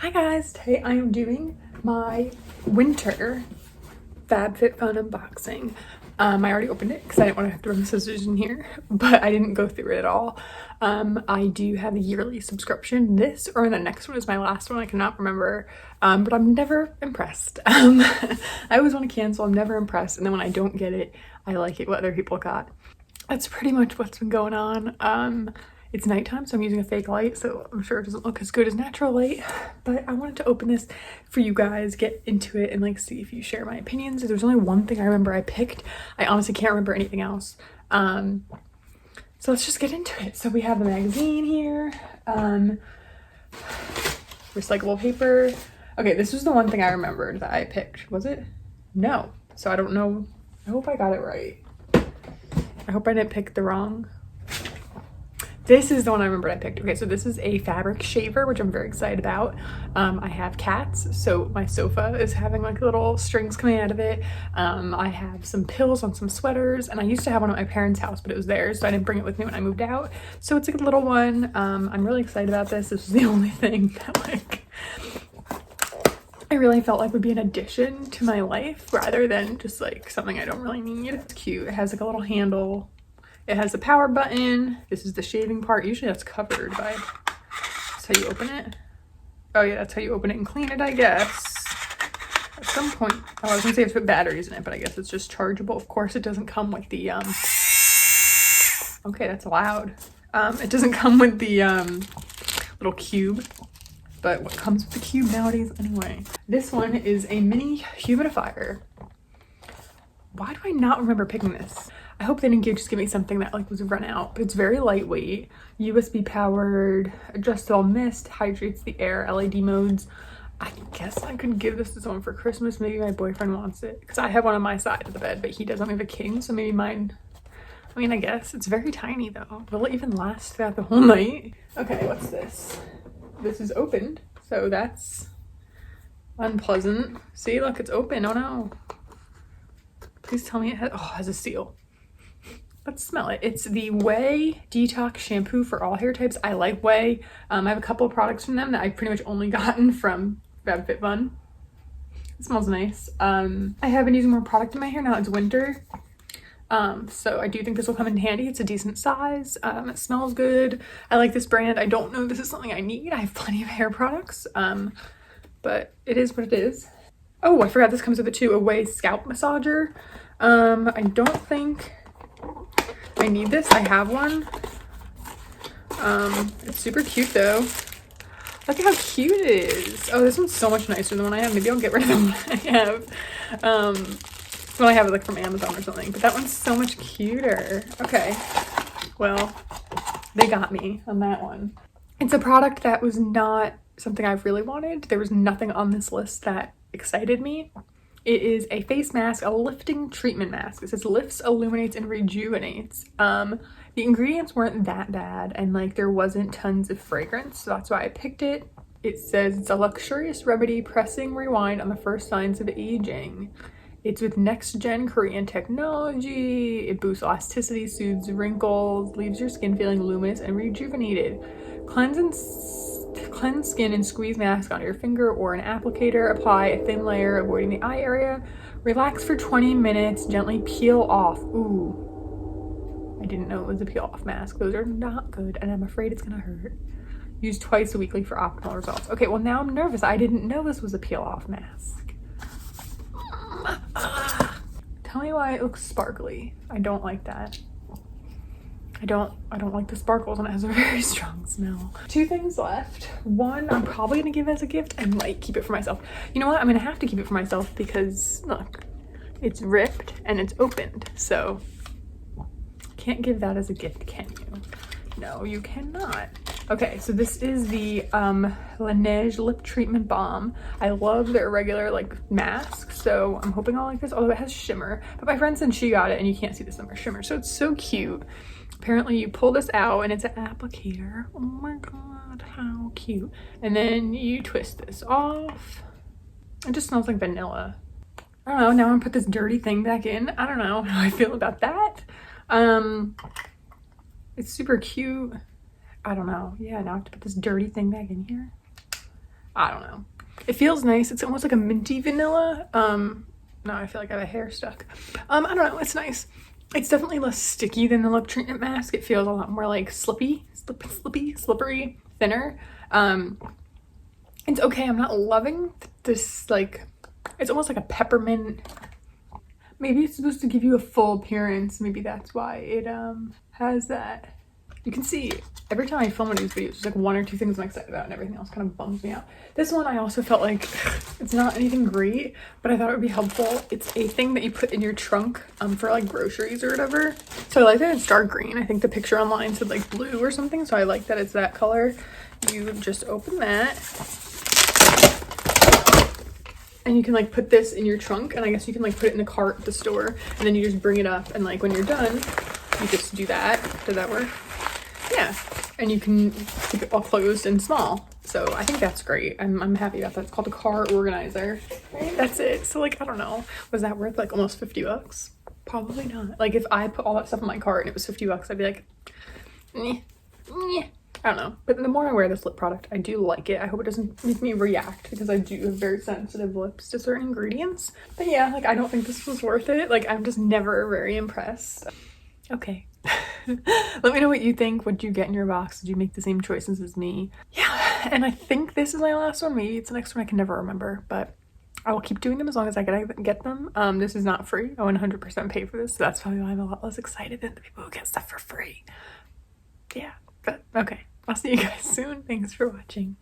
Hi guys, today I am doing my winter FabFitFun unboxing. I already opened it because I didn't want to have to run the scissors in here, but I didn't go through it at all. I do have a yearly subscription. This or the next one is my last one. I cannot remember, but I'm never impressed. I always want to cancel. I'm never impressed, and then when I don't get it, I like it what other people got. That's pretty much what's been going on. It's nighttime, so I'm using a fake light, so I'm sure it doesn't look as good as natural light, but I wanted to open this for you guys, get into it, and like see if you share my opinions. There's only one thing I remember I picked. I honestly can't remember anything else. So let's just get into it. So we have the magazine here, recyclable paper. Okay, this was the one thing I remembered that I picked. Was it? No. So I don't know. I hope I got it right. I hope I didn't pick the wrong. This is the one I remember I picked. Okay, so this is a fabric shaver, which I'm very excited about. I have cats, so my sofa is having like little strings coming out of it. I have some pills on some sweaters, and I used to have one at my parents' house, but it was theirs, so I didn't bring it with me when I moved out. So it's like a little one. I'm really excited about this. This is the only thing that like I really felt like would be an addition to my life rather than just like something I don't really need. It's cute. It has like a little handle. It has a power button. This is the shaving part. Usually that's covered by, that's how you open it. Oh yeah, that's how you open it and clean it, I guess. At some point, oh, I was gonna say it's put batteries in it, but I guess it's just chargeable. Of course, it doesn't come with the, okay, that's loud. It doesn't come with the little cube, but what comes with the cube nowadays anyway? This one is a mini humidifier. Why do I not remember picking this? I hope they didn't just give me something that like was run out, but it's very lightweight, USB powered, adjustable mist, hydrates the air, LED modes. I guess I could give this to someone for Christmas. Maybe my boyfriend wants it because I have one on my side of the bed, but he doesn't have a king, so maybe mine. I mean, I guess it's very tiny though. Will it even last throughout the whole night? Okay, what's this? This is opened, so that's unpleasant. See, look, it's open. Oh no. Please tell me it has a seal. Let's smell it. It's the Whey Detox Shampoo for all hair types. I like Whey. I have a couple of products from them that I've pretty much only gotten from FabFitFun. It smells nice. I have been using more product in my hair now. It's winter. So I do think this will come in handy. It's a decent size. It smells good. I like this brand. I don't know if this is something I need. I have plenty of hair products. But it is what it is. Oh, I forgot this comes with it too. A Whey scalp massager. I don't think I need this. I have one. It's super cute though. Look at how cute it is. Oh, this one's so much nicer than the one I have. Maybe I'll get rid of the one I have. Well, I have it like from Amazon or something, but that one's so much cuter. Okay, well, they got me on that one. It's a product that was not something I've really wanted. There was nothing on this list that excited me. It is a face mask, a lifting treatment mask. It says lifts, illuminates, and rejuvenates. The ingredients weren't that bad, and like there wasn't tons of fragrance, so that's why I picked it. It says it's a luxurious remedy, pressing rewind on the first signs of aging. It's with next-gen Korean technology. It boosts elasticity, soothes wrinkles, leaves your skin feeling luminous and rejuvenated. Cleanse skin and squeeze mask on your finger or an applicator. Apply a thin layer, avoiding the eye area. Relax for 20 minutes. Gently peel off. Ooh, I didn't know it was a peel off mask. Those are not good, and I'm afraid it's gonna hurt. Use twice weekly for optimal results. Okay, well now I'm nervous. I didn't know this was a peel off mask. Tell me why it looks sparkly. I don't like that. I don't like the sparkles, and it has a very strong smell. Two things left. One, I'm probably gonna give as a gift. I might keep it for myself. You know what? I'm gonna have to keep it for myself because look, it's ripped and it's opened. So can't give that as a gift, can you? No, you cannot. Okay, so this is the Laneige Lip Treatment Balm. I love their regular like mask, so I'm hoping I'll like this, although it has shimmer. But my friend said she got it and you can't see the shimmer, so it's so cute. Apparently you pull this out and it's an applicator. Oh my god, how cute. And then you twist this off. It just smells like vanilla. I don't know, now I'm gonna put this dirty thing back in. I don't know how I feel about that. It's super cute. I don't know. Yeah, now I have to put this dirty thing back in here. I don't know. It feels nice. It's almost like a minty vanilla. No, I feel like I have a hair stuck. I don't know. It's nice. It's definitely less sticky than the lip treatment mask. It feels a lot more like slippery, thinner. It's okay. I'm not loving this, like, it's almost like a peppermint. Maybe it's supposed to give you a full appearance. Maybe that's why it has that. You can see every time I film one of these videos, there's like one or two things I'm excited about and everything else kind of bums me out. This one I also felt like it's not anything great, but I thought it would be helpful. It's a thing that you put in your trunk for like groceries or whatever. So I like that it's dark green. I think the picture online said like blue or something, so I like that it's that color. You just open that and you can like put this in your trunk, and I guess you can like put it in the cart at the store, and then you just bring it up, and like when you're done you just do that. Does that work? Yeah, and you can keep it all closed and small. So I think that's great. I'm happy about that. It's called a car organizer. Right? That's it. So like, I don't know, was that worth like almost 50 bucks? Probably not. Like if I put all that stuff in my cart and it was 50 bucks, I'd be like, I don't know. But the more I wear this lip product, I do like it. I hope it doesn't make me react, because I do have very sensitive lips to certain ingredients. But yeah, like I don't think this was worth it. Like I'm just never very impressed. Okay. Let me know what you think. What'd you get in your box? Did you make the same choices as me? Yeah, and I think this is my last one. Maybe it's the next one. I can never remember, but I will keep doing them as long as I get them. This is not free. I 100% pay for this, so that's probably why I'm a lot less excited than the people who get stuff for free. Yeah, but okay. I'll see you guys soon. Thanks for watching.